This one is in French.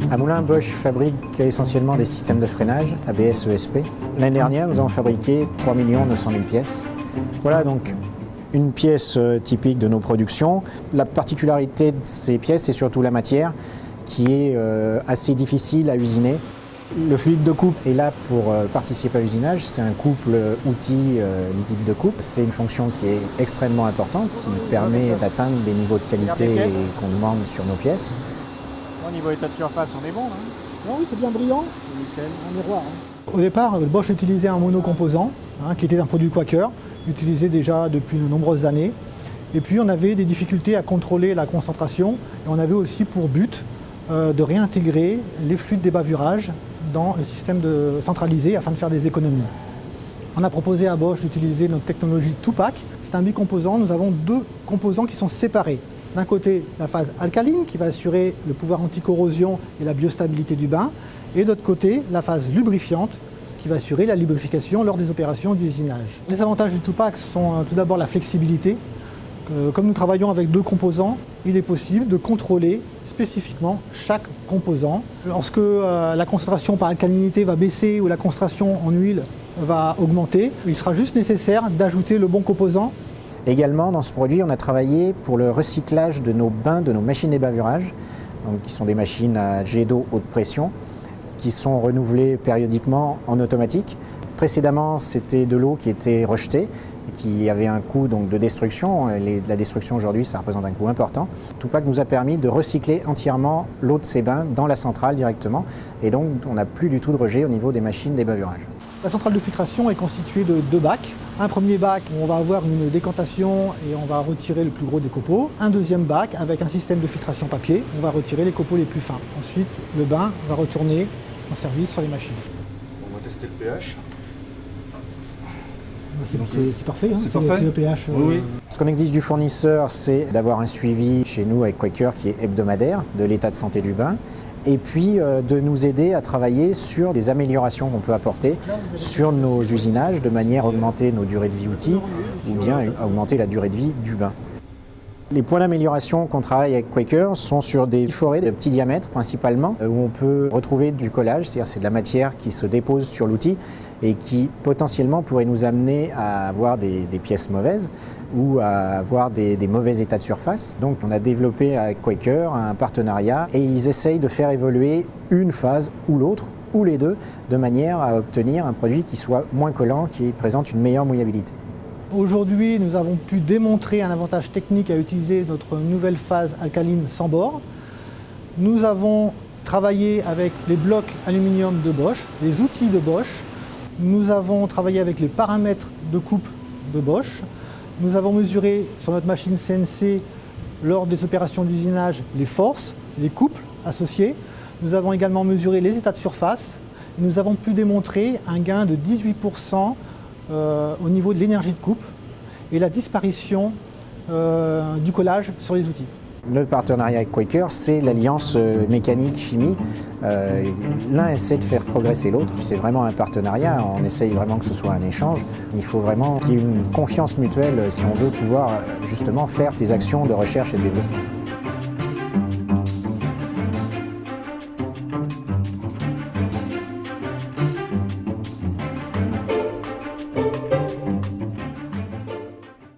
À Moulins, Bosch fabrique essentiellement des systèmes de freinage, ABS, ESP. L'année dernière, nous avons fabriqué 3 900 000 pièces. Voilà donc une pièce typique de nos productions. La particularité de ces pièces, c'est surtout la matière qui est assez difficile à usiner. Le fluide de coupe est là pour participer à l'usinage. C'est un couple outil liquide de coupe. C'est une fonction qui est extrêmement importante, qui permet d'atteindre des niveaux de qualité qu'on demande sur nos pièces. Au niveau état de surface, on est bon. Hein. Oui, c'est bien brillant. C'est nickel. Un miroir. Au départ, Bosch utilisait un monocomposant, qui était un produit Quaker, utilisé déjà depuis de nombreuses années. Et puis on avait des difficultés à contrôler la concentration. Et on avait aussi pour but de réintégrer les fluides des bavurages dans le système centralisé afin de faire des économies. On a proposé à Bosch d'utiliser notre technologie Tupac. C'est un bicomposant. Nous avons deux composants qui sont séparés. D'un côté, la phase alcaline qui va assurer le pouvoir anti-corrosion et la biostabilité du bain. Et d'autre côté, la phase lubrifiante qui va assurer la lubrification lors des opérations d'usinage. Les avantages du Tupac sont tout d'abord la flexibilité. Comme nous travaillons avec deux composants, il est possible de contrôler spécifiquement chaque composant. Lorsque la concentration par alcalinité va baisser ou la concentration en huile va augmenter, il sera juste nécessaire d'ajouter le bon composant. Également, dans ce produit, on a travaillé pour le recyclage de nos bains, de nos machines débavurage, donc qui sont des machines à jet d'eau haute pression, qui sont renouvelées périodiquement en automatique. Précédemment, c'était de l'eau qui était rejetée, qui avait un coût donc, de destruction. La destruction aujourd'hui, ça représente un coût important. Tupac nous a permis de recycler entièrement l'eau de ces bains dans la centrale directement. Et donc, on n'a plus du tout de rejet au niveau des machines débavurage. La centrale de filtration est constituée de deux bacs. Un premier bac où on va avoir une décantation et on va retirer le plus gros des copeaux. Un deuxième bac avec un système de filtration papier. On va retirer les copeaux les plus fins. Ensuite, le bain va retourner en service sur les machines. On va tester le pH. C'est parfait, hein, c'est parfait. Le pH. Oui. Ce qu'on exige du fournisseur, c'est d'avoir un suivi chez nous avec Quaker qui est hebdomadaire de l'état de santé du bain. Et puis de nous aider à travailler sur des améliorations qu'on peut apporter sur nos usinages de manière à augmenter nos durées de vie outils ou bien augmenter la durée de vie du bain. Les points d'amélioration qu'on travaille avec Quaker sont sur des forêts de petit diamètre principalement, où on peut retrouver du collage, c'est-à-dire c'est de la matière qui se dépose sur l'outil et qui potentiellement pourrait nous amener à avoir des pièces mauvaises ou à avoir des mauvais états de surface. Donc on a développé avec Quaker un partenariat et ils essayent de faire évoluer une phase ou l'autre, ou les deux, de manière à obtenir un produit qui soit moins collant, qui présente une meilleure mouillabilité. Aujourd'hui, nous avons pu démontrer un avantage technique à utiliser notre nouvelle phase alcaline sans bord. Nous avons travaillé avec les blocs aluminium de Bosch, les outils de Bosch. Nous avons travaillé avec les paramètres de coupe de Bosch. Nous avons mesuré sur notre machine CNC, lors des opérations d'usinage, les forces, les couples associés. Nous avons également mesuré les états de surface. Nous avons pu démontrer un gain de 18% au niveau de l'énergie de coupe et la disparition du collage sur les outils. Le partenariat avec Quaker, c'est l'alliance mécanique-chimie. L'un essaie de faire progresser l'autre. C'est vraiment un partenariat. On essaye vraiment que ce soit un échange. Il faut vraiment qu'il y ait une confiance mutuelle si on veut pouvoir justement faire ces actions de recherche et de développement.